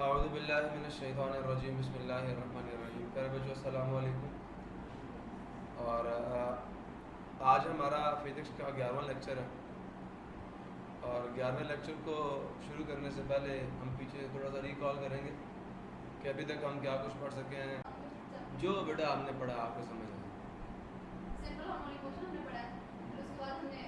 औज़ु बिल्लाहि मिनश शैतानिर रजीम बिस्मिल्लाहिर रहमानिर रहीम। प्यारे बच्चों अस्सलामु अलैकुम। और आज हमारा फिज़िक्स का 11वां लेक्चर है और 11वें लेक्चर को शुरू करने से पहले हम पीछे थोड़ा सा रिकॉल करेंगे कि अभी तक हम क्या कुछ पढ़ सके हैं। जो बेटा हमने पढ़ा आपको समझ आए। सिंपल हार्मोनिक मोशन हमने पढ़ा है, फिर उसके बाद हमने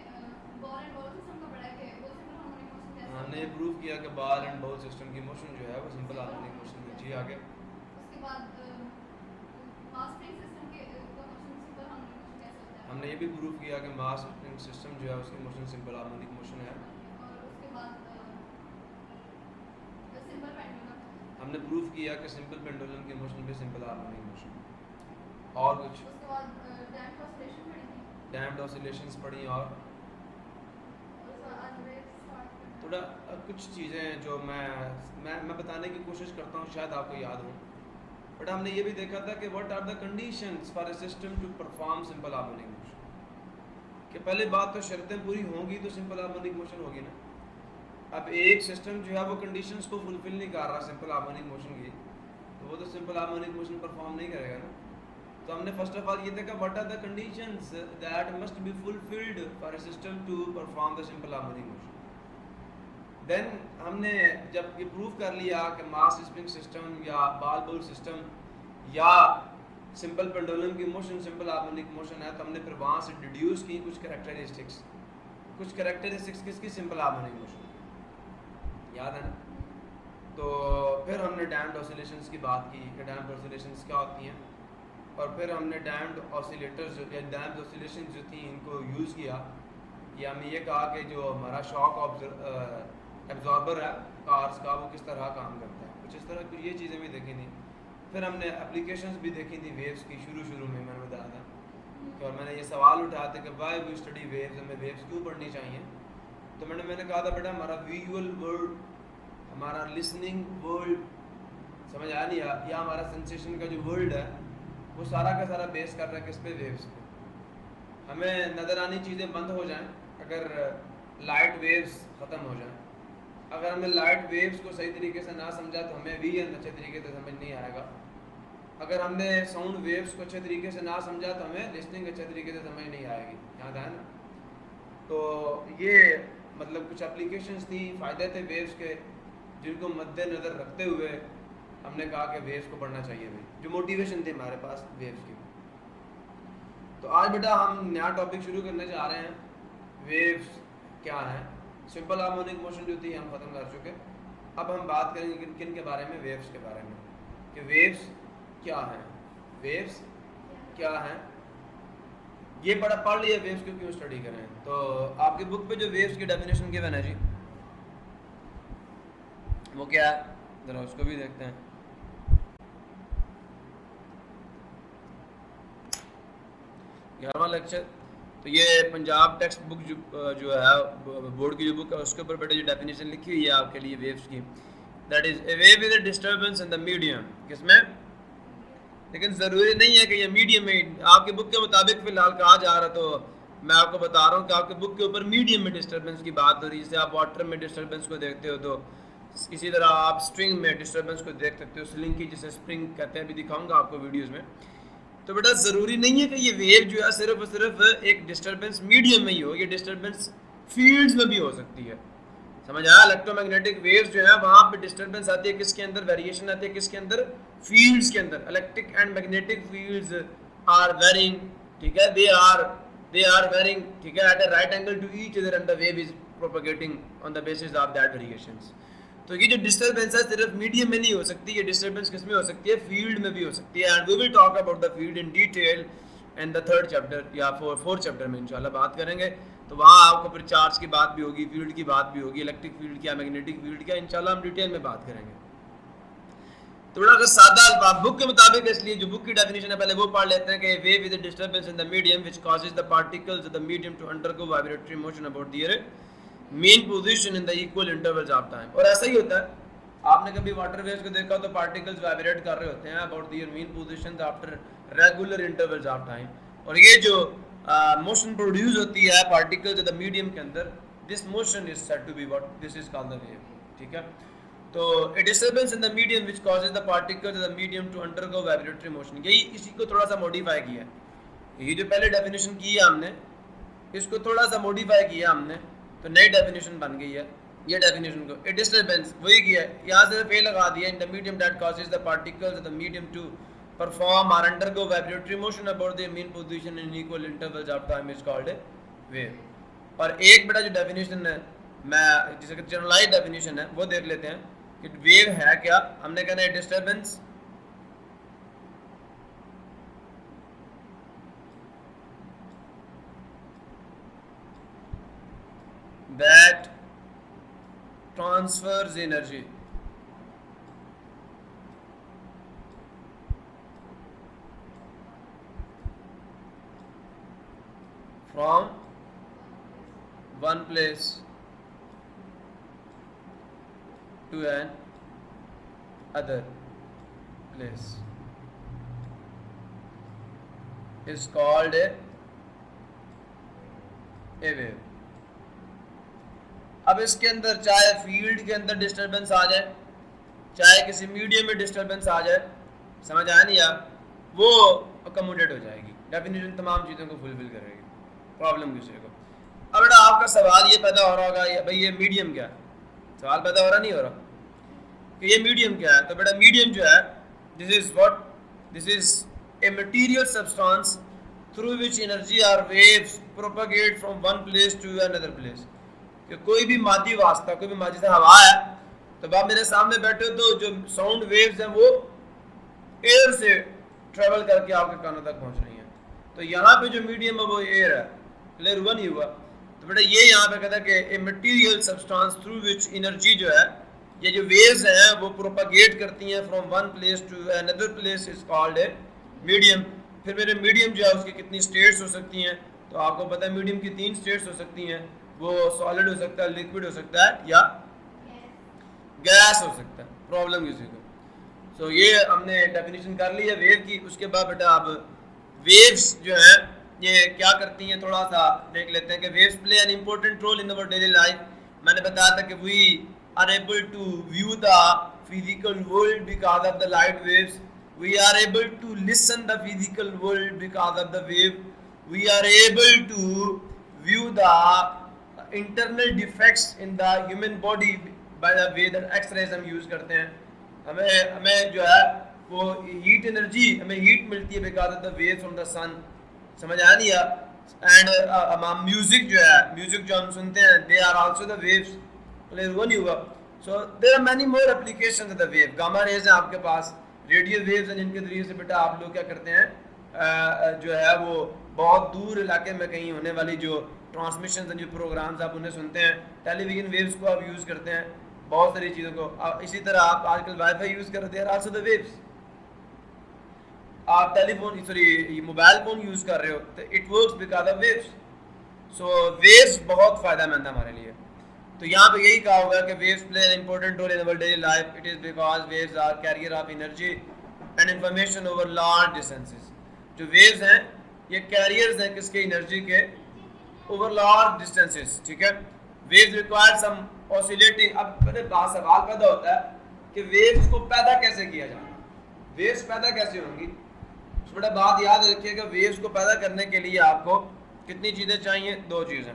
बॉल एंड बाउल सिस्टम का पढ़ा है कि वो सिंपल हार्मोनिक मोशन कैसे हमने होता ये है। प्रूव किया कि बॉल एंड बाउल सिस्टम की मोशन जो है वो सिंपल हार्मोनिक मोशन है। जी आगे। उसके बाद मास स्प्रिंग सिस्टम के का मोशन सिंपल हार्मोनिक मोशन कैसे होता है। हमने ये भी प्रूव किया कि मास स्प्रिंग सिस्टम जो है उसकी मोशन सिंपल हार्मोनिक मोशन है। और उसके बाद सिंपल पेंडुलम, हमने प्रूव किया कि सिंपल पेंडुलम की मोशन भी सिंपल हार्मोनिक मोशन। और कुछ उसके बाद डैम्प्ड ऑसिलेशन पढ़ी थी, डैम्प्ड ऑसिलेशंस पढ़ी और आज वेव स्टार्ट करना थोड़ा कुछ चीज़ें जो मैं बताने की कोशिश करता हूँ शायद आपको याद हो। बट हमने ये भी देखा था कि what are the conditions for a system to perform simple harmonic motion. कि पहले बात तो शर्तें पूरी होंगी तो सिंपल हार्मोनिक मोशन होगी ना। अब एक सिस्टम जो है वो कंडीशंस को फुलफिल नहीं कर रहा सिंपल हार्मोनिक मोशन की, तो वो तो सिंपल हार्मोनिक मोशन परफॉर्म नहीं करेगा ना। तो हमने फर्स्ट ऑफ ऑल ये देखा what are the conditions that must be fulfilled for a system to perform the simple harmonic motion. Then हमने जब ये प्रूव कर लिया कि मास स्प्रिंग सिस्टम या बॉल बाउल सिस्टम या सिंपल पेंडुलम की मोशन सिंपल हार्मोनिक मोशन है, तो हमने फिर वहाँ से डिड्यूस की कुछ कैरेक्टरिस्टिक्स किसकी सिंपल हार्मोनिक मोशन, याद है ना। तो फिर हमने डैम्प्ड ऑसिलेशंस की बात की कि डैम्प्ड ऑसिलेशंस क्या होती हैं, और फिर हमने डैम्प्ड ऑसिलेटर्स या डैम्प्ड ऑसिलेशंस जो थी इनको यूज़ किया। या हमने ये कहा कि जो हमारा शॉक एब्जॉर्बर है कार्स का वो किस तरह काम करता है, कुछ इस तरह कुछ ये चीज़ें भी देखी थी। फिर हमने एप्लीकेशंस भी देखी थी वेव्स की, शुरू में मैंने बताया था कि, और मैंने ये सवाल उठाया था कि वाई वी स्टडी वेव्स, हमें वेव्स क्यों पढ़नी चाहिए। तो मैंने कहा था बेटा हमारा विजुअल वर्ल्ड, हमारा लिसनिंग वर्ल्ड, समझ आया नहीं, या हमारा सेंसेशन का जो वर्ल्ड है वो सारा का सारा बेस कर रहा है किस पे, वेव्स पे। हमें नज़र आनी चीज़ें बंद हो जाएं अगर लाइट वेव्स ख़त्म हो जाएं। अगर हमने लाइट वेव्स को सही तरीके से ना समझा तो हमें विजन अच्छे तरीके से समझ नहीं आएगा। अगर हमने साउंड वेव्स को अच्छे तरीके से ना समझा तो हमें लिसनिंग अच्छे तरीके से समझ नहीं आएगी, याद आया ना। तो ये मतलब कुछ एप्लीकेशंस थी, फ़ायदे थे वेव्स के, जिनको मद्देनज़र रखते हुए हमने कहा कि वेव्स को पढ़ना चाहिए भाई, जो मोटिवेशन थी हमारे पास वेव्स की। तो आज बेटा हम नया टॉपिक शुरू करने जा रहे हैं, वेव्स क्या हैं। सिंपल हार्मोनिक मोशन जो थी हम ख़त्म कर चुके। अब हम बात करेंगे किन किन के बारे में, वेव्स के बारे में, कि वेव्स क्या हैं, वेव्स क्या हैं। ये पढ़ लिया वेव्स को क्यों स्टडी करें। तो आपकी बुक पे जो वेव्स की डेफिनेशन गिवन है जी, वो क्या है, ज़रा उसको भी देखते हैं। 11वां लेक्चर। तो ये पंजाब टेक्स्ट बुक जो है बोर्ड की जो बुक है उसके ऊपर बेटा जो डेफिनेशन लिखी हुई है आपके लिए वेव्स की, that is a wave is a disturbance in the medium, किसमें, लेकिन ज़रूरी नहीं है कि ये मीडियम में आपकी बुक के मुताबिक फ़िलहाल कहा जा रहा। तो मैं आपको बता रहा हूँ कि आपकी बुक के ऊपर मीडियम में डिस्टर्बेंस की बात हो रही है। जैसे आप वाटर में डिस्टर्बेंस को देखते हो तो इसी तरह आप स्ट्रिंग में डिस्टर्बेंस को देख सकते हो, स्लिंग की जिसे स्प्रिंग कहते हैं, भी दिखाऊंगा आपको वीडियोज़ में। तो बेटा ज़रूरी नहीं है कि ये वेव जो है सिर्फ और सिर्फ एक डिस्टर्बेंस मीडियम में ही हो, ये डिस्टर्बेंस फील्ड्स में भी हो सकती है, समझ आया। इलेक्ट्रोमैग्नेटिक वेव्स जो है वहाँ पे डिस्टर्बेंस आती है किसके अंदर, वेरिएशन आती है किसके अंदर, फील्ड्स के अंदर। Electric and magnetic fields are varying, ठीक है, दे आर वेरिंग, ठीक है, at a right angle to each other and the wave is propagating on the basis of that variations. तो ये जो डिस्टर्बेंस है सिर्फ मीडियम में नहीं हो सकती, ये डिस्टर्बेंस किस में हो सकती है, फील्ड में भी हो सकती है। And we will talk about the field in detail in the 3rd chapter या 4th चैप्टर में इंशाल्लाह बात करेंगे। तो वहाँ आपको फिर चार्ज की बात भी होगी, फील्ड की बात भी होगी, इलेक्ट्रिक फील्ड क्या, मैग्नेटिक फील्ड क्या, इंशाल्लाह हम डिटेल में बात करेंगे। थोड़ा अगर सादा बुक के मुताबिक, इसलिए जो बुक की डेफिनेशन है पहले वो पढ़ लेते हैं कि wave is a disturbance in the medium which causes the particles of the medium to undergo vibratory motion about their mean position in the equal intervals of time. और ऐसा ही होता है, आपने कभी वाटर वेव्स को देखा तो पार्टिकल्स वाइब्रेट कर रहे होते हैं about their main positions after regular intervals of time. और ये जो मोशन प्रोड्यूस होती है पार्टिकल्स ऑफ द मीडियम के अंदर, this motion is said to be what, this is called the wave, ठीक है। तो a disturbance in the medium which causes the particles of the medium to undergo vibratory motion, यही इसी को थोड़ा सा मॉडिफाई किया है। ये जो पहले डेफिनेशन की है हमने, इसको थोड़ा सा मॉडिफाई किया हमने, तो नई डेफिनेशन बन गई है। ये डेफिनेशन को a disturbance वही किया है, यहाँ से फेल लगा दिया, in the medium that causes the particles of the medium to perform or undergo vibratory motion about their mean position in equal intervals of time is called a wave। और एक बड़ा जो डेफिनेशन है, मैं जिसे generalise definition है वो देख लेते हैं कि वेव है क्या। हमने कहना है disturbance that transfers energy from one place to an other place is called a wave। अब इसके अंदर चाहे फील्ड के अंदर डिस्टरबेंस आ जाए, चाहे किसी मीडियम में डिस्टरबेंस आ जाए, समझ आया नहीं यार, वो अकोमोडेट हो जाएगी, डेफिनेशन तमाम चीज़ों को फुलफिल करेगी, प्रॉब्लम किसी को। अब बेटा आपका सवाल ये पैदा हो रहा होगा, भाई ये मीडियम क्या है, सवाल पैदा हो रहा नहीं हो रहा कि ये मीडियम क्या है। तो बेटा मीडियम जो है, this is what, this is a material substance through which energy are waves propagate from one place to another place. कि कोई भी मादी वास्ता, कोई भी मादी से हवा है, तो आप मेरे सामने बैठे हो तो जो साउंड वेव्स हैं वो एयर से ट्रेवल करके आपके कानों तक पहुंच रही हैं। तो यहाँ पे जो मीडियम है वो एयर है, क्लियर हुआ नहीं हुआ। तो बेटा ये यहाँ पे कहता है कि a material substance through which energy जो है, ये जो वेव्स हैं वो प्रोपेगेट करती हैं from one place to another place is called a medium. फिर मेरे मीडियम जो है उसकी कितनी स्टेट्स हो सकती हैं, तो आपको पता है मीडियम की 3 स्टेट्स हो सकती हैं, वो सॉलिड हो सकता है, लिक्विड हो सकता है या गैस हो सकता है, प्रॉब्लम किसी को। सो ये हमने डेफिनेशन कर ली है वेव की। उसके बाद बेटा अब वेव्स जो है ये क्या करती हैं थोड़ा सा देख लेते हैं कि waves play an important role in our daily life. मैंने बताया था कि we are able to view the physical world because of the light waves, we are able to listen the physical world because of the wave, we are able to view the internal defects in the human body by the way that X-rays हम use करते हैं। हमें जो है वो heat energy, हमें heat मिलती है because of the waves from the sun, समझ आया नहीं यार। एंड म्यूजिक जो है, म्यूजिक जो हम सुनते हैं, they are also the waves, clear हुआ नहीं हुआ। So there are many more applications of the wave. Gamma rays है आपके पास, रेडियो वेव्स हैं जिनके जरिए से बेटा आप लोग क्या करते हैं, जो है वो बहुत दूर इलाके में कहीं होने वाली जो ट्रांसमिशन जो प्रोग्राम्स आप उन्हें सुनते हैं, टेलीविजन वेव्स को आप यूज़ करते हैं, बहुत सारी चीज़ों को। इसी तरह आप आजकल वाईफाई यूज़ करते हैं, आल्सो द वेव्स। आप telephone sorry mobile phone use कर रहे हो तो it works because of waves. So waves बहुत फ़ायदेमंद है हमारे लिए। तो यहाँ पे यही कहा हुआ है कि waves play an important role in our daily life, it is because waves are carrier of energy and information over large distances. जो वेव्स हैं ये कैरियर्स हैं किसके, एनर्जी के, ओवर लार्ज डिस्टेंसेस, ठीक है। Waves require some oscillating. अब मेरे पास सवाल पैदा होता है कि वेव्स को पैदा कैसे किया जाए, वेव्स पैदा कैसे होंगी। तो बड़ा बात याद रखिएगा, वेव्स को पैदा करने के लिए आपको कितनी चीज़ें चाहिए, 2 चीज़ें।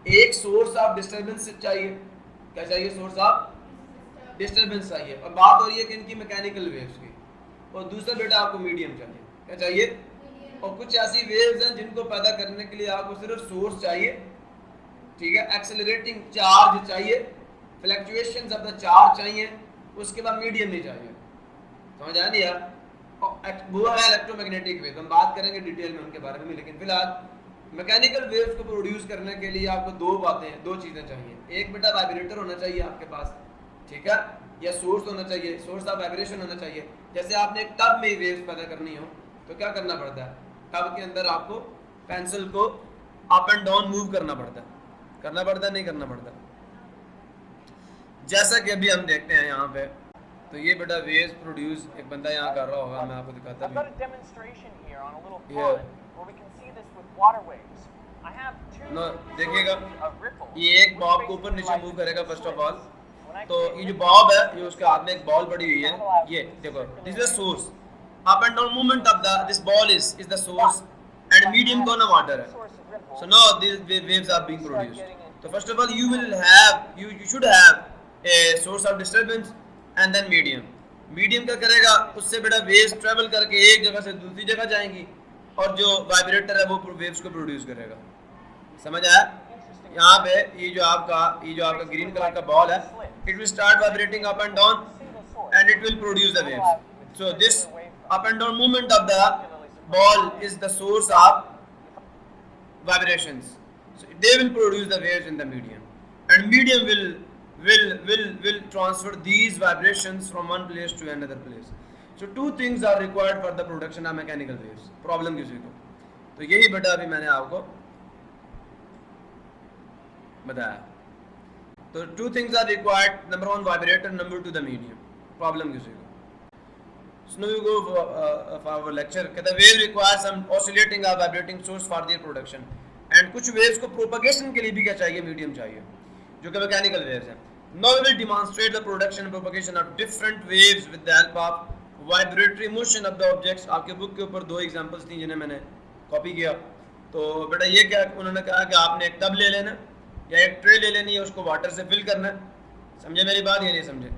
एक सोर्स ऑफ डिस्टर्बेंस चाहिए, क्या चाहिए, सोर्स ऑफ डिस्टर्बेंस चाहिए। और बात हो रही है कि इनकी मैकेनिकल वेव्स की। और दूसरा बेटा आपको मीडियम चाहिए, क्या चाहिए। और कुछ ऐसी वेव्स हैं जिनको पैदा करने के लिए आपको सिर्फ सोर्स चाहिए, ठीक है, एक्सेलरेटिंग चार्ज चाहिए, फ्लक्चुएशंस ऑफ द चार्ज चाहिए, उसके बाद मीडियम नहीं चाहिए, समझ आया नहीं यार। वो है इलेक्ट्रोमैग्नेटिक वेव, हम बात करेंगे डिटेल में उनके बारे में, लेकिन फिलहाल मैकेनिकल वेव्स को प्रोड्यूस करने के लिए आपको 2 चीज़ें चाहिए। एक बेटा वाइब्रेटर होना चाहिए आपके पास, ठीक है, या सोर्स होना चाहिए, सोर्स ऑफ वाइब्रेशन होना चाहिए। जैसे आपने एक टब में वेव्स पैदा करनी हो तो क्या करना पड़ता है, टब के अंदर आपको पेंसिल को अप एंड डाउन मूव करना पड़ता है, नहीं करना पड़ता। जैसा कि अभी हम देखते हैं यहाँ पे, तो ये बेटा वेव्स प्रोड्यूस एक बंदा यहाँ कर रहा होगा, मैं आपको दिखाता हूँ। देखिएगा ये एक बॉब को ऊपर नीचे मूव करेगा फर्स्ट ऑफ ऑल, तो ये जो बॉब है, ये उसके हाथ में एक बॉल पड़ी हुई है, ये देखो, this is the source, up and down movement of the this ball is the source and medium कौन है, वाटर है. So now these waves are being produced. So first of all you should have a source of disturbance and then medium. Medium क्या करेगा, उससे बड़ा waves travel करके एक जगह से दूसरी जगह जाएंगी और जो वाइब्रेटर है वो waves को प्रोड्यूस करेगा. समझ आया? यहाँ पे ये जो आपका ग्रीन कलर का बॉल है, it will start vibrating up and down and it will produce the waves. So this up and down movement of the ball is the source of vibrations. So they will produce the waves in the medium, and medium will transfer these vibrations from one place to another place. So two things are required for the production of mechanical waves. Problem किसी को, तो यही बेटा अभी मैंने आपको बताया. तो two things are required. Number one vibrator, number two the medium. Problem किसी को. So now we go for our lecture. The wave requires some oscillating or vibrating source for their production. And कुछ waves को propagation के लिए भी क्या चाहिए, medium चाहिए, जो कि mechanical waves हैं. Now we will demonstrate the production and propagation of different waves with the help of vibratory motion of the objects. आपके बुक के ऊपर दो examples थी जिन्हें मैंने कॉपी किया. तो बेटा ये क्या उन्होंने कहा कि आपने एक टब ले लेना या एक ट्रे ले लेनी है, उसको वाटर से फिल करना है. समझे मेरी बात या नहीं समझे?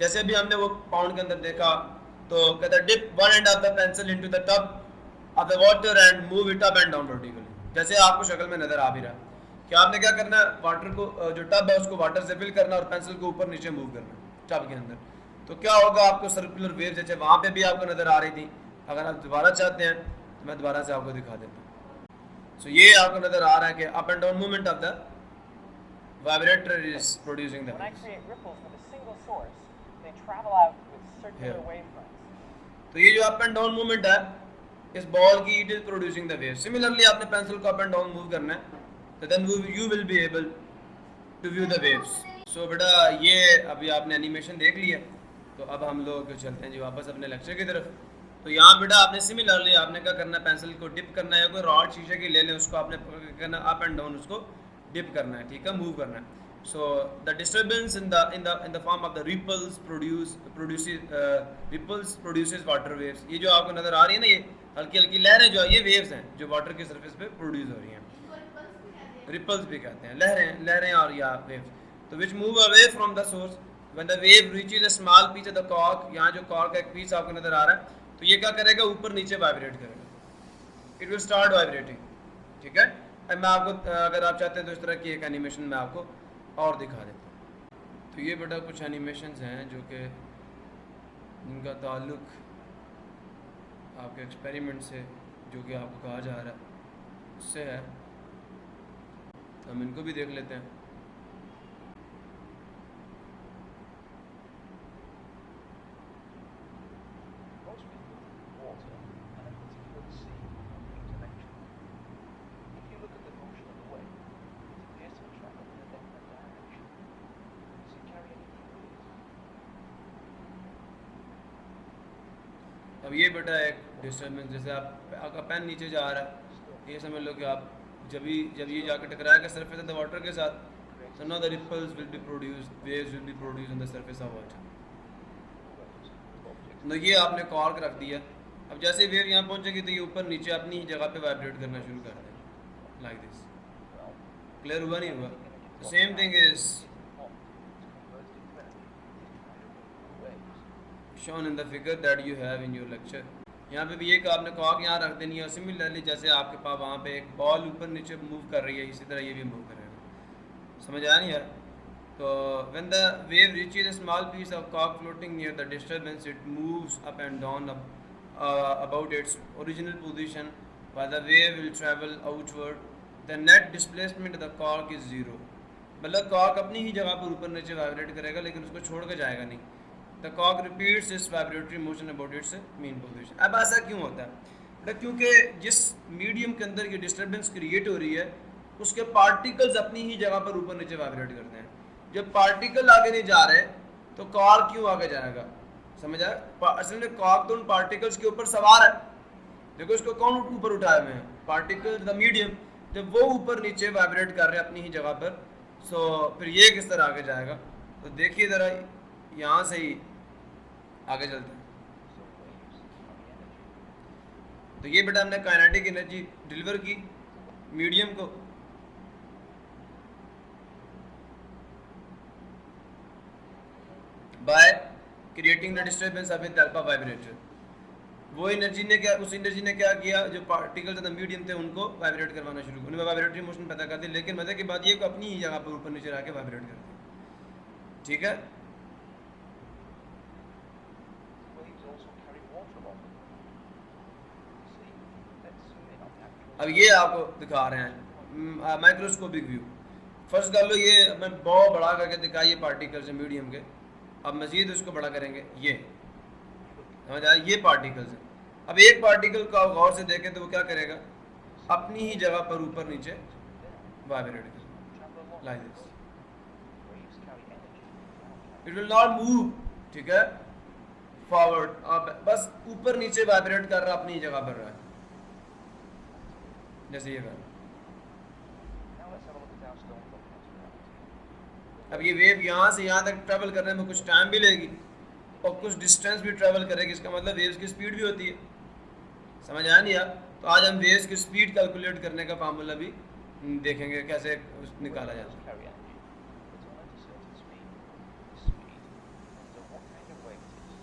जैसे अभी हमने वो पाउंड के अंदर देखा, तो कहता है dip one end of the pencil into the tub of the water and move it up and down vertically. जैसे आपको शक्ल में नजर आ भी रहा है कि आपने क्या करना है, वाटर को जो टब है उसको वाटर से फिल करना और पेंसिल को ऊपर नीचे मूव करना टब के अंदर. तो क्या होगा, आपको सर्कुलर वेव जैसे वहां पे भी आपको नजर आ रही थी. अगर आप दोबारा चाहते हैं तो मैं दोबारा से आपको दिखा देता हूँ. सो ये आपको नजर आ रहा है कि up and down movement of the vibrator is producing the waves. When I create ripples with a single source, they travel out with circular Here. wavefronts. तो ये जो अप एंड डाउन मूवमेंट है इस बॉल की, it is producing the wave. Similarly आपने pencil को up and down move करना है, तो then you will be able to view the waves. So बेटा ये अभी आपने एनिमेशन देख लिया, तो अब हम लोग चलते हैं जी वापस अपने लेक्चर की तरफ. तो यहाँ बेटा आपने सिमिलरली आपने क्या करना है, पेंसिल को डिप करना है, या कोई रॉड शीशे की ले लें, उसको आपने करना अप एंड डाउन उसको डिप करना है, ठीक है, मूव करना है. So the disturbance in the form of the ripples produces water waves. ये जो आपको नजर आ रही है ना, ये हल्की हल्की लहरें जो है, ये वेव्स हैं जो वाटर की सरफेस पे प्रोड्यूस हो रही हैं. रिपल्स भी कहते हैं, लहरें और या वेव्स. तो which move away from the source when the wave reaches a small piece of the cork. यहाँ जो कॉर्क का एक पीस आपको नजर आ रहा है, तो ये क्या करेगा, ऊपर नीचे वाइब्रेट करेगा. It will start vibrating. ठीक है, अब मैं आपको अगर आप चाहते हैं तो इस तरह की एक एनिमेशन मैं आपको और दिखा देता हूँ. तो ये बेटा कुछ एनिमेशंस हैं जो कि जिनका ताल्लुक आपके एक्सपेरिमेंट से, जो कि आपको कहा जा रहा है, उससे है. हम इनको भी देख लेते हैं. Most people think of water and in particular the sea in connection. If you look at the motion of the wave, it appears to travel in a definite direction. Does it carry any fluid? अब ये बेटा एक disturbance, जैसे आपका pen नीचे जा रहा है, ये समझ लो कि आप जब ये जाकर टकराएगा सरफेस ऑफ द वाटर के साथ, so now the ripples will be produced, waves will be produced on the surface of water. तो ये आपने कॉर्क रख दिया. अब जैसे वेव यहाँ पहुँचेगी तो ये ऊपर नीचे अपनी ही जगह पे वाइब्रेट करना शुरू कर देगा, लाइक दिस. क्लियर हुआ नहीं हुआ? Same thing is shown in the figure that you have in your lecture. यहाँ पे भी ये कि आपने कॉर्क यहाँ रख देनी है, और सिमिलरली जैसे आपके पास वहाँ पे एक बॉल ऊपर नीचे मूव कर रही है, इसी तरह ये भी मूव करेगा. समझ आया नहीं यार? तो when the wave reaches a small piece of cork floating near the disturbance, it moves up and down about its original position, while the wave will travel outward. The net displacement of the cork is zero. मतलब cork अपनी ही जगह पर ऊपर नीचे vibrate करेगा, लेकिन उसको छोड़ कर जाएगा नहीं. The cork repeats its vibratory motion about its mean position. अब ऐसा क्यों होता है? क्योंकि जिस मीडियम के अंदर ये डिस्टर्बेंस क्रिएट हो रही है, उसके पार्टिकल्स अपनी ही जगह पर ऊपर नीचे वाइब्रेट करते हैं. जब पार्टिकल आगे नहीं जा रहे तो कॉर्क क्यों आगे जाएगा? समझ आया? असल में कॉर्क तो उन पार्टिकल्स के ऊपर सवार है. देखो इसको कौन ऊपर उठाए हुए हैं? Particle, the medium. जब वो ऊपर नीचे वाइब्रेट कर रहे हैं अपनी ही जगह पर, सो फिर ये किस तरह आगे जाएगा? तो देखिए ज़रा यहाँ से ही आगे चलते हैं। So waves carry energy. तो ये बेटा हमने काइनेटिक एनर्जी डिलीवर की मीडियम को, by creating the disturbance of the alpha vibrator. वो एनर्जी ने क्या, उस एनर्जी ने क्या किया, जो पार्टिकल्स ऑफ द मीडियम थे उनको वाइब्रेट करवाना शुरू, उन्हें वाइब्रेटरी मोशन पैदा कर दी। लेकिन मजे की बात ये कि अपनी ही जगह पर ऊपर नीचे आके वाइब्रेट कर दी। ठीक है, Waves also carry water along them. See, let's zoom in on the actual. अब ये आपको दिखा रहे हैं माइक्रोस्कोपिक व्यू। फर्स्ट कर लो, ये मैं बहुत बड़ा करके दिखाइए पार्टिकल्स है मीडियम के। अब मजीद उसको बड़ा करेंगे, ये समझ आया, ये पार्टिकल्स हैं। अब एक पार्टिकल को आप गौर से देखें तो वो क्या करेगा, अपनी ही जगह पर ऊपर नीचे वाइब्रेट करेगा, Travel along. Like this. Waves carry energy. It will not move, ठीक है, फॉरवर्ड, आप बस ऊपर नीचे वाइब्रेट कर रहा, अपनी ही जगह पर रहा है, जैसे ये कर। Now let's have a look at how stone comes to gravity. अब ये वेव यहाँ से यहाँ तक ट्रैवल करने में कुछ टाइम भी लगेगी और कुछ डिस्टेंस भी ट्रैवल करेगी। इसका मतलब वेव्स की स्पीड भी होती है, समझ आया नहीं यार? तो आज हम वेव्स की स्पीड कैलकुलेट करने का फार्मूला भी देखेंगे कैसे निकाला जाता है। Carry energy, but only at a certain speed. This speed depends on what kind of wave it is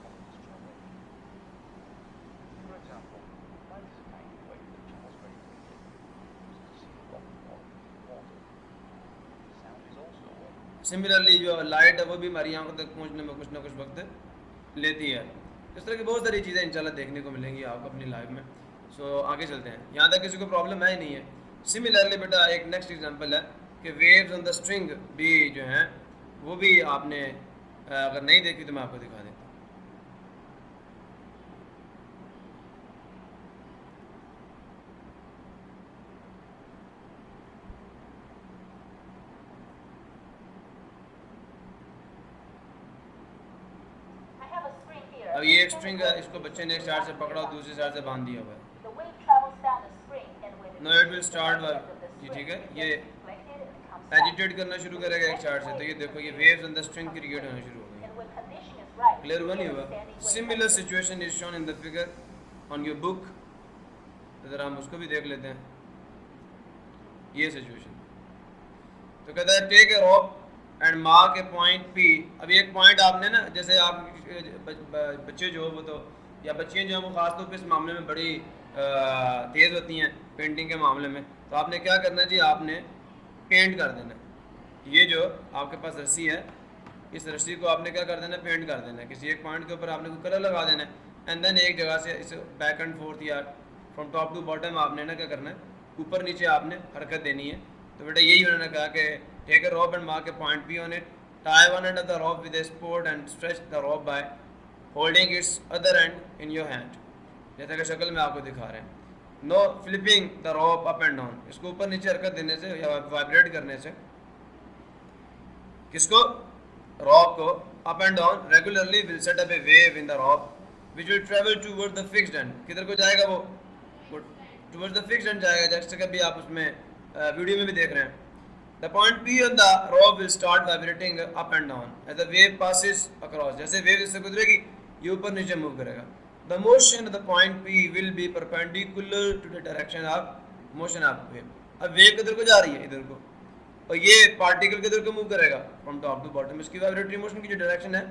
and its travelling. For example, light is a kind of wave that travels very quickly, as you see along the water. Sound is also a wave. Similarly जो light है वो भी हमारी आंखों तक पहुंचने में कुछ ना कुछ वक्त लेती है। इस तरह की बहुत सारी चीज़ें इंशाल्लाह देखने को मिलेंगी आपको अपनी लाइफ में। सो आगे चलते हैं, यहाँ तक किसी को प्रॉब्लम है ही नहीं है। सिमिलरली बेटा एक नेक्स्ट एग्जांपल है कि वेव्स ऑन द स्ट्रिंग भी जो हैं वो भी आपने अगर नहीं देखी तो मैं आपको दिखा देता हूँ। I have a string here. अब ये एक स्ट्रिंग है, इसको बच्चे ने एक साइड से पकड़ा और दूसरी साइड से बांध दिया हुआ है। The wave travels down the string and when No, it will start जी ठीक है, ये एजिटेट करना शुरू करेगा एक साइड से, तो ये देखो ये waves on the string create होना शुरू हो गई। and when condition is right. Clear हुआ नहीं हुआ? standing wave similar situation is shown in the figure on your book. तो ज़रा हम उसको भी देख लेते हैं, ये सिचुएशन। तो कहता है take a rope and mark a point P. अब एक पॉइंट आपने ना, जैसे आप बच्चे जो वो तो या बच्चियाँ जो हैं वो खासतौर पे इस मामले में बड़ी तेज़ होती हैं पेंटिंग के मामले में, तो आपने क्या करना है जी, आपने पेंट कर देना है। ये जो आपके पास रस्सी है, इस रस्सी को आपने क्या कर देना है, पेंट कर देना है। किसी एक पॉइंट के ऊपर आपने कोई कलर लगा देना है एंड देन एक जगह से इसे बैक एंड फोर्थ या फ्रॉम टॉप टू बॉटम आपने ना क्या करना है, ऊपर नीचे आपने हरकत देनी है। तो बेटा यही उन्होंने कहा कि take a rope and mark a point P on it, tie one end of the rope with a support and stretch the rope by holding its other end in your hand, जैसा कि शक्ल में आपको दिखा रहे हैं। No flipping the rope up and down, इसको ऊपर नीचे हरकत देने से या वाइब्रेट करने से, किसको, रॉप को, up and down regularly will set up a wave in the rope which will travel toward the fixed end. किधर को जाएगा वो टूवर्ड्स द फिक्स्ड एंड जाएगा, जैसे कभी आप उसमें वीडियो में भी देख रहे हैं। The point P on the rope will start vibrating up and down as the wave passes across, जैसे वेव इससे गुजरेगी ये ऊपर नीचे मूव करेगा। The motion of the point P will be perpendicular to the direction of motion of wave। अब wave किधर को जा रही है, इधर को, और ये पार्टिकल किधर को मूव करेगा, फ्रॉम टॉप टू बॉटम। इसकी वाइब्रेटरी मोशन की जो डायरेक्शन है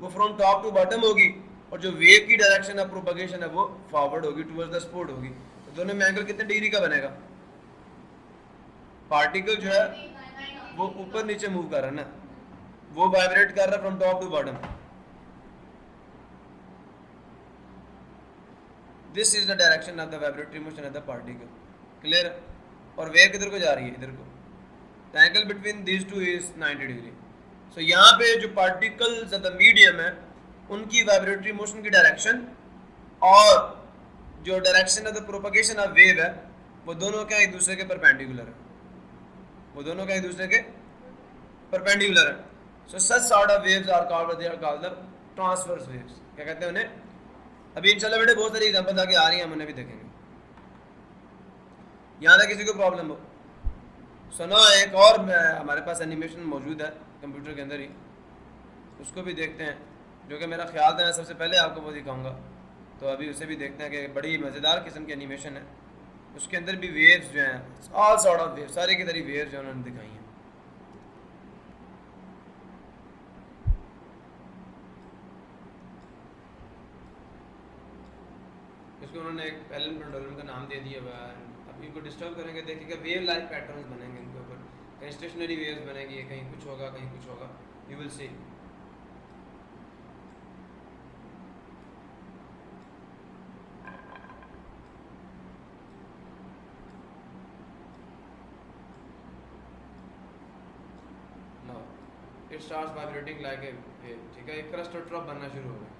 वो फ्रॉम टॉप टू बॉटम होगी, और जो वेव की डायरेक्शन है प्रोपगेशन है वो फॉरवर्ड होगी, टुवर्ड्स द स्पोर्ट होगी। तो दोनों में एंगल कितने डिग्री का बनेगा, पार्टिकल जो है वो ऊपर नीचे मूव कर रहा है ना, वो वाइब्रेट कर रहा है from top to bottom. This is the direction of the vibratory motion of the particle. Clear? और वेव किधर को जा रही है, इधर को। The angle between these two is 90 degree. So यहाँ पे जो पार्टिकल्स ऑफ द मीडियम है उनकी वाइब्रेटरी मोशन की डायरेक्शन और जो direction of the propagation of wave है वो दोनों क्या एक दूसरे के परपेंडिकुलर है, वो दोनों क्या एक दूसरे के परपेंडिकुलर है। So such sort of waves are called, they are called the transverse waves. क्या कहते हैं उन्हें? अभी इंशाल्लाह बेटे बहुत सारी एग्जांपल्स आगे आ रही हैं, हम उन्हें भी देखेंगे। यहाँ तक किसी को प्रॉब्लम हो सुनो, एक और हमारे पास एनिमेशन मौजूद है कंप्यूटर के अंदर ही, उसको भी देखते हैं, जो कि मेरा ख्याल था मैं सबसे पहले आपको वो दिखाऊंगा। तो अभी उसे भी देखते हैं कि बड़ी मज़ेदार किस्म की एनिमेशन है। उसके अंदर भी वेव्स जो हैं, ऑल सॉर्ट ऑफ वेव्स, सारी की सारी वेव्स जो उन्होंने दिखाई हैं। इसको उन्होंने एक पेलन पेंडुलम का नाम दे दिया हुआ है। अब इनको डिस्टर्ब करेंगे, देखिएगा वेव लाइक पैटर्न्स बनेंगे इनके ऊपर, कहीं स्टेशनरी वेव्स बनेगी, कहीं कुछ होगा, कहीं कुछ होगा, you will see. It starts vibrating like a wave, ठीक है, एक क्रस्ट और ट्रफ बनना शुरू हो गया।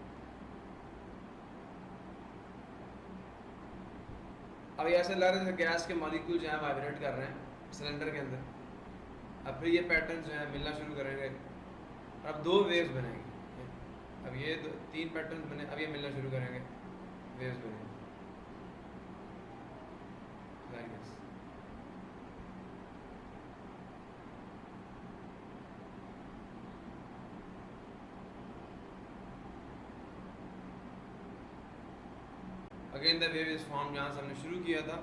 अब ये ऐसे लग रहा है गैस के मॉलिक्यूल जो है वाइब्रेट कर रहे हैं सिलेंडर के अंदर। अब फिर ये पैटर्न जो है मिलना शुरू करेंगे, अब 2 वेव्स बनेंगे। अब ये 3 पैटर्न बने, अब ये मिलना शुरू करेंगे, वेव्स बनेंगे like this. Again the wave is form, जहाँ से हमने शुरू किया था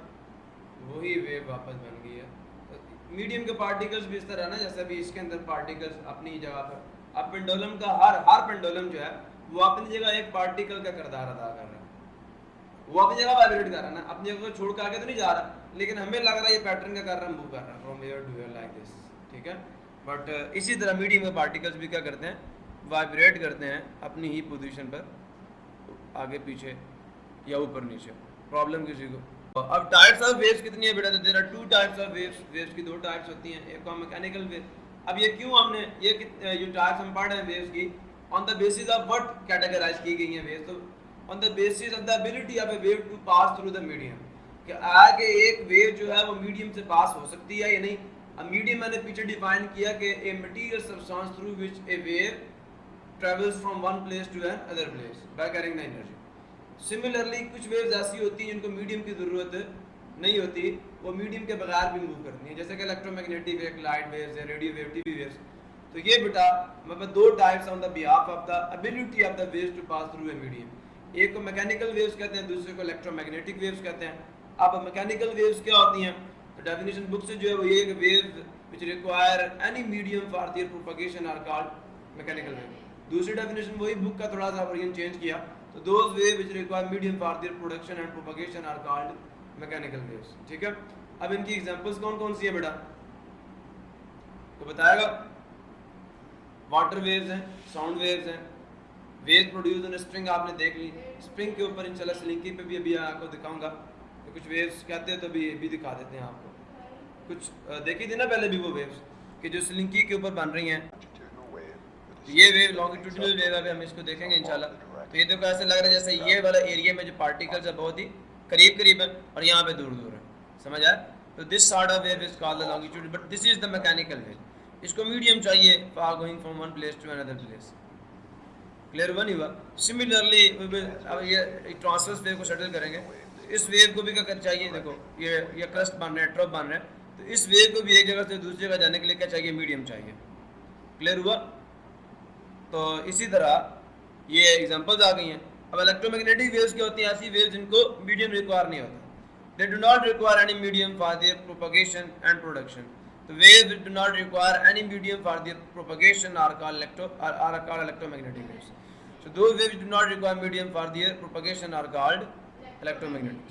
वही वेव वापस बन गई है। तो मीडियम के पार्टिकल्स भी इस तरह ना, जैसे अभी इसके अंदर पार्टिकल्स अपनी जगह पर, अब पेंडुलम का हर पेंडुलम जो है वो अपनी जगह एक पार्टिकल का किरदार अदा कर रहा है, वो अपनी जगह वाइब्रेट कर रहा है ना, अपनी जगह को छोड़ के आगे तो नहीं जा रहा, लेकिन हमें लग रहा है ये पैटर्न का कर रहा है, मूव कर रहा है from here to here like this, ठीक है। बट इसी तरह मीडियम के पार्टिकल्स भी क्या करते हैं, वाइब्रेट करते हैं अपनी ही पोजीशन पर, आगे पीछे या ऊपर नीचे, प्रॉब्लम किसी को। अब टाइप्स ऑफ वेव्स कितनी है बेटा, तो there are 2 types of waves, waves की 2 टाइप्स होती हैं, एक मैकेनिकल वेव। अब ये क्यों हमने ये जो टाइप्स हम पढ़ रहे हैं वेव्स की, on the basis of what categorize की गई हैं वेव्स, तो on the basis of the ability of a wave to pass through the medium, कि आगे एक वेव जो है वो मीडियम से पास हो सकती है या नहीं। अब मीडियम मैंने पीछे डिफाइन किया कि a material substance through which a wave travels from one place to another place by carrying the energy. Similarly कुछ वेव्स ऐसी होती हैं जिनको मीडियम की ज़रूरत नहीं होती, वो मीडियम के बगैर भी मूव करती हैं, जैसे कि इलेक्ट्रोमैग्नेटिक वेव, लाइट वेव्स या रेडियो वेव, टीवी वेव्स। तो ये बेटा मतलब 2 types on the behalf of the ability of the waves to pass through a medium, एक को मैकेनिकल वेव्स कहते हैं, दूसरे को इलेक्ट्रोमैग्नेटिक वेव्स कहते हैं। अब मैकेनिकल वेव्स क्या होती हैं, तो डेफिनेशन बुक से जो है वो ये कि waves which require any medium for their propagation are called mechanical wave. दूसरी डेफिनेशन वही बुक का थोड़ा सा वर्जन चेंज किया, तो those wave which require medium for their production and propagation are called mechanical waves, ठीक है। अब इनकी एग्जांपल्स कौन कौन सी है बेटा, तो बताएगा, वाटर वेव्स हैं, साउंड वेव्स हैं, वेव्स प्रोड्यूस इन स्प्रिंग आपने देख ली, स्प्रिंग के ऊपर इंशाल्लाह स्लिंकी पे भी अभी आपको दिखाऊंगा, तो कुछ वेव्स कहते हैं तो भी दिखा देते हैं आपको, कुछ देखी थी ना पहले भी वो वेव्स कि जो स्लिंकी के ऊपर बन रही हैं। ये वेव लॉन्गिट्यूडिनल वेव है, हम इसको देखेंगे इंशाल्लाह। तो ये देखो ऐसे लग रहा है जैसे ये वाला एरिया में जो पार्टिकल्स है बहुत ही करीब करीब है और यहाँ पे दूर दूर है, समझ आया। तो this sort of wave is called the longitude, but this is the mechanical wave. इसको मीडियम चाहिए for going from one place to another place, clear हुआ नहीं हुआ। सिमिलरली अब ये ट्रांसवर्स वेव को सेटल करेंगे, तो इस वेव को भी क्या चाहिए, देखो ये क्रस्ट बन रहा है, ट्रफ बन रहा है, तो इस वेव को भी एक जगह से दूसरी जगह जाने के लिए क्या चाहिए, मीडियम चाहिए, क्लियर हुआ। तो इसी तरह ये एग्जांपल्स आ गई हैं। अब इलेक्ट्रोमैग्नेटिक वेव्स क्या होती हैं, ऐसी वेव्स जिनको मीडियम रिक्वायर नहीं होता, they do not require any medium for their propagation and production. तो waves do not require any medium for their propagation are called electromagnetic waves. So those waves do not require medium for their propagation are called electromagnetic.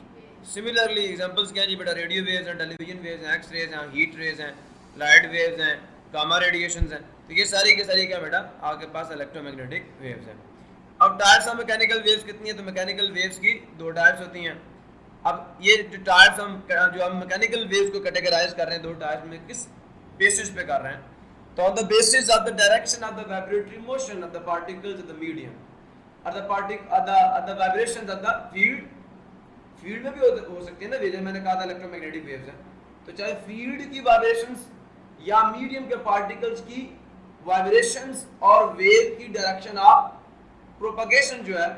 Similarly examples क्या है जी बेटा, radio waves हैं, television waves हैं, x raise हैं, heat raise हैं, light waves हैं, gamma radiations हैं, तो ये सारी के सारी क्या बेटा आपके पास इलेक्ट्रोमैग्नेटिक वेव्स हैं। अब टाइप्स ऑफ मैकेनिकल वेव्स कितनी है, तो मैकेनिकल वेव्स की 2 टाइप्स होती हैं। अब ये जो टाइप्स हम मैकेनिकल वेव्स को कैटेगराइज कर रहे हैं 2 टाइप्स में, किस बेसिस पे कर रहे हैं, तो on the basis of the direction of the vibratory motion of the particles of the medium or the vibrations of the field में भी हो सकती है ना, जैसे मैंने कहा था इलेक्ट्रोमैग्नेटिक वेव्स हैं, तो चाहे फील्ड की वाइब्रेशंस या मीडियम के पार्टिकल्स की वाइब्रेशंस और वेव की डायरेक्शन ऑफ प्रोपगेशन जो है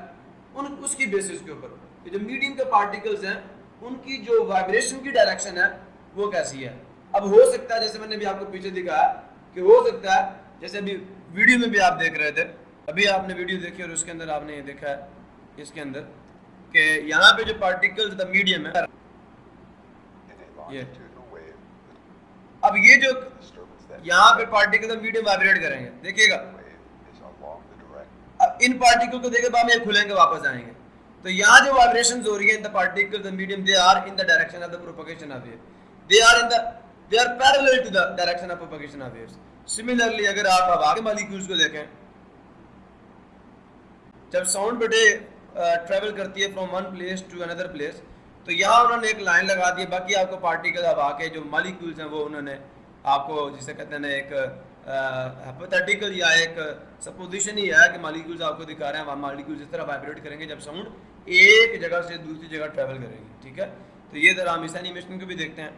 उसकी बेसिस के ऊपर, जो मीडियम के पार्टिकल्स हैं उनकी जो वाइब्रेशन की डायरेक्शन है वो कैसी है। अब हो सकता है जैसे मैंने भी आपको पीछे दिखाया कि हो सकता है जैसे अभी वीडियो में भी आप देख रहे थे, अभी आपने वीडियो देखी और उसके अंदर आपने ये देखा है इसके अंदर कि यहाँ पे जो पार्टिकल्स द मीडियम है, In a Yeah. longitudinal wave, अब ये जो the disturbance that यहाँ पे पार्टिकल द मीडियम वाइब्रेट करेंगे, देखिएगा wave is along the direct अब इन पार्टिकल को देखे बाद में ये खुलेंगे वापस आएंगे, तो यहाँ जो वाइब्रेशंस हो रही है in the particle the medium, they are in the direction of the propagation of wave, they are parallel to the direction of propagation of waves. Similarly अगर आप हवा के मॉलिक्यूल्स को देखें, जब साउंड बेटे ट्रेवल करती है from one place to another place, तो यहाँ उन्होंने एक लाइन लगा दी है, बाकी आपको पार्टिकल हवा के जो मॉलिक्यूल्स हैं वो उन्होंने आपको जिसे कहते हैं ना एक हाइपोथेटिकल या एक सपोजिशन ही है कि मॉलिक्यूल्स आपको दिखा रहे हैं, वहाँ मॉलिक्यूल्स इस तरह वाइब्रेट करेंगे जब साउंड एक जगह से दूसरी जगह ट्रेवल करेगी, ठीक है। तो ये जरा हम इस एनिमेशन को भी देखते हैं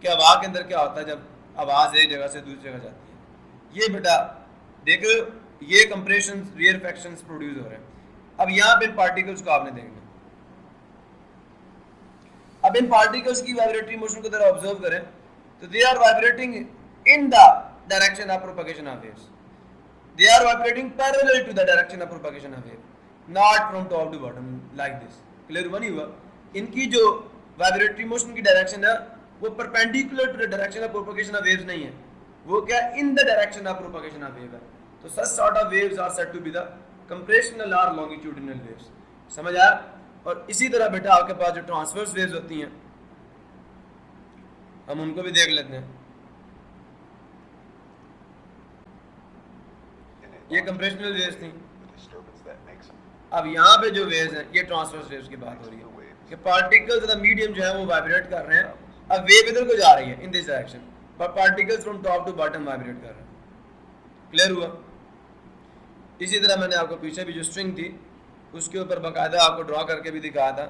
कि हवा के अंदर क्या होता है जब आवाज़ एक जगह से दूसरी जगह जाती है। ये बेटा देखो, ये कंप्रेशन रेयरफैक्शंस प्रोड्यूस हो रहे हैं। अब यहाँ पे इन पार्टिकल्स को आपने देखना, अब इन पार्टिकल्स की वाइब्रेटरी मोशन को जरा ऑब्जर्व करें, तो they are vibrating in the direction of propagation of waves, they are vibrating parallel to the direction of propagation of wave, not from top to bottom like this. Clear हुआ नहीं हुआ? इनकी जो vibratory motion की direction है वो perpendicular to the direction of propagation of waves नहीं है, वो क्या in the direction of propagation of wave है। तो such sort of waves are said to be the compressional और लॉन्गिट्यूडिनल वेव्स। समझ आया? और इसी तरह बेटा आपके पास जो ट्रांसवर्स वेव्स होती हैं हम उनको भी देख लेते हैं। ये कंप्रेशनल वेव्स थी, the disturbance that makes them अब यहाँ पे जो वेव्स हैं ये ट्रांसवर्स वेव्स की बात हो रही है कि पार्टिकल्स द मीडियम जो है वो वाइब्रेट कर रहे हैं, अब वेव इधर को जा रही है इन दिस डायरेक्शन, पर particles from top to bottom vibrate कर रहे हैं। क्लियर हुआ? इसी तरह मैंने आपको पीछे भी जो स्ट्रिंग थी उसके ऊपर बाकायदा आपको ड्रॉ करके भी दिखाया था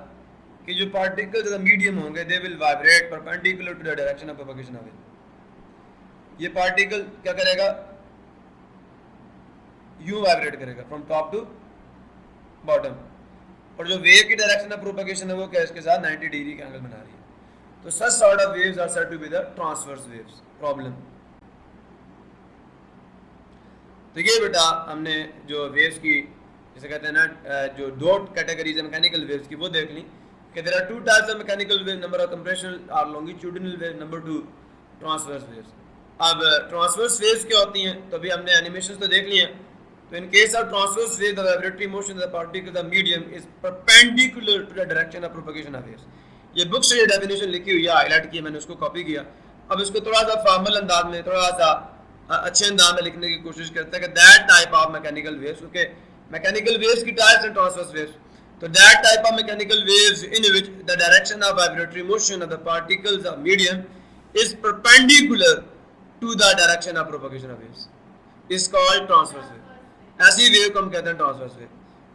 कि जो पार्टिकल्स द मीडियम होंगे they will vibrate perpendicular to the direction of propagation of wave. ये पार्टिकल क्या करेगा? यूं वाइब्रेट करेगा फ्रॉम टॉप टू बॉटम, और जो वेव की डायरेक्शन ऑफ प्रोपगेशन है वो क्या इसके साथ 90 डिग्री का एंगल बना रही है। तो such sort of waves are said to be the transverse waves. Problem तो ये बेटा हमने जो वेव्स की जैसे कहते हैं ना जो दो कैटेगरीज है मैकेनिकल वेव्स की वो देख ली कि there are two types of mechanical wave, number of compressional और longitudinal wave, number 2 transverse waves. अब ट्रांसवर्स वेव्स क्या होती हैं तो अभी हमने एनिमेशंस तो देख लिए हैं। तो in case of transverse wave the vibratory motion of the particle the medium is perpendicular to the direction of propagation of waves. ये बुक से ये डेफिनेशन लिखी हुई है, हाईलाइट की, मैंने उसको कॉपी किया। अब इसको थोड़ा सा फॉर्मल अंदाज में, थोड़ा सा अच्छे अंदाज में लिखने की कोशिश करते हैं कि that type of mechanical waves, क्योंकि मैकेनिकल वेव्स की टाइप्स हैं ट्रांसवर्स वेव्स, तो that type of mechanical waves in which the direction of vibratory motion of the particles of medium is perpendicular to the direction of propagation of waves is called transverse wave. ऐसी wave को हम कहते हैं transverse wave.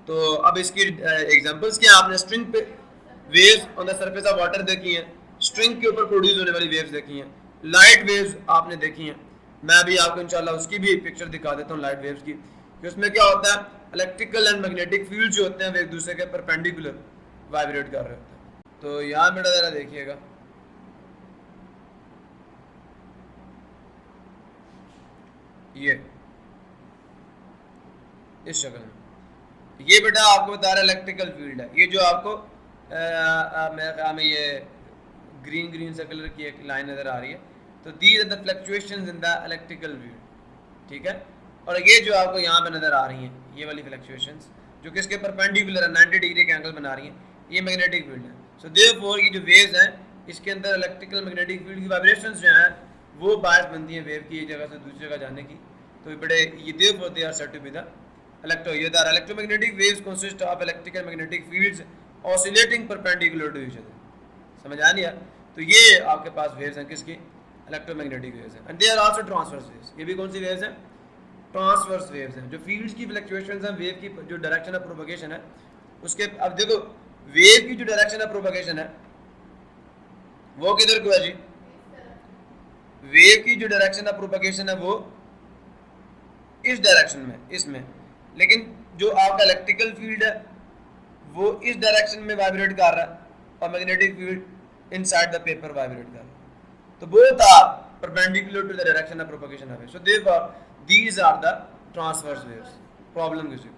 तो अब इसकी examples क्या, आपने स्ट्रिंग पे waves on the surface of water देखी हैं, स्ट्रिंग के ऊपर प्रोड्यूस होने वाली वेव्स देखी हैं, लाइट वेव्स आपने देखी हैं। मैं अभी आपको इंशाल्लाह उसकी भी पिक्चर दिखा देता हूँ लाइट वेव्स की, कि उसमें क्या होता है इलेक्ट्रिकल एंड मैग्नेटिक फील्ड जो होते हैं वो एक दूसरे के परपेंडिकुलर वाइब्रेट कर रहे होते हैं। तो यहाँ बेटा जरा देखिएगा, ये इस शक्ल में, ये बेटा आपको बता रहा है इलेक्ट्रिकल फील्ड है। ये जो आपको मेरे ख्याल में ये ग्रीन ग्रीन सा कलर की एक लाइन नजर आ रही है, तो these are the fluctuations in the electrical field, ठीक है। और ये जो आपको यहाँ पे नजर आ रही हैं ये वाली फ्लक्चुएशंस जो कि इसके परपेंडिकुलर है, 90 डिग्री के एंगल बना रही हैं, ये मैग्नेटिक फील्ड है। सो देयरफॉर ये जो वेव्स हैं इसके अंदर इलेक्ट्रिकल मैग्नेटिक फील्ड की वाइब्रेशंस जो हैं वो बायस बनती हैं वेव की एक जगह से दूसरी जगह जाने की। तो बड़े ये therefore they are said to be the electromagnetic waves consist of electrical magnetic fields oscillating perpendicular to each other। समझ आ नहीं है? तो ये आपके पास वेव्स हैं किसकी? इलेक्ट्रोमैग्नेटिक वेव्स हैं। And they are also transverse waves. ये भी कौन सी वेव्स हैं? ट्रांसवर्स वेव्स हैं। जो फील्ड्स की फ्लक्चुएशंस हैं, वेव की जो डायरेक्शन ऑफ प्रोपगेशन है उसके, अब देखो वेव की जो डायरेक्शन ऑफ प्रोपगेशन है वो किधर को है जी? वेव की जो डायरेक्शन ऑफ प्रोपगेशन है वो इस डायरेक्शन में, इसमें, लेकिन जो आपका इलेक्ट्रिकल फील्ड है वो इस डायरेक्शन में वाइब्रेट कर रहा है और magnetic field inside the paper vibrate कर रहा है। तो both are perpendicular to the direction of propagation of wave. So therefore these are the transverse waves. Problem gives you.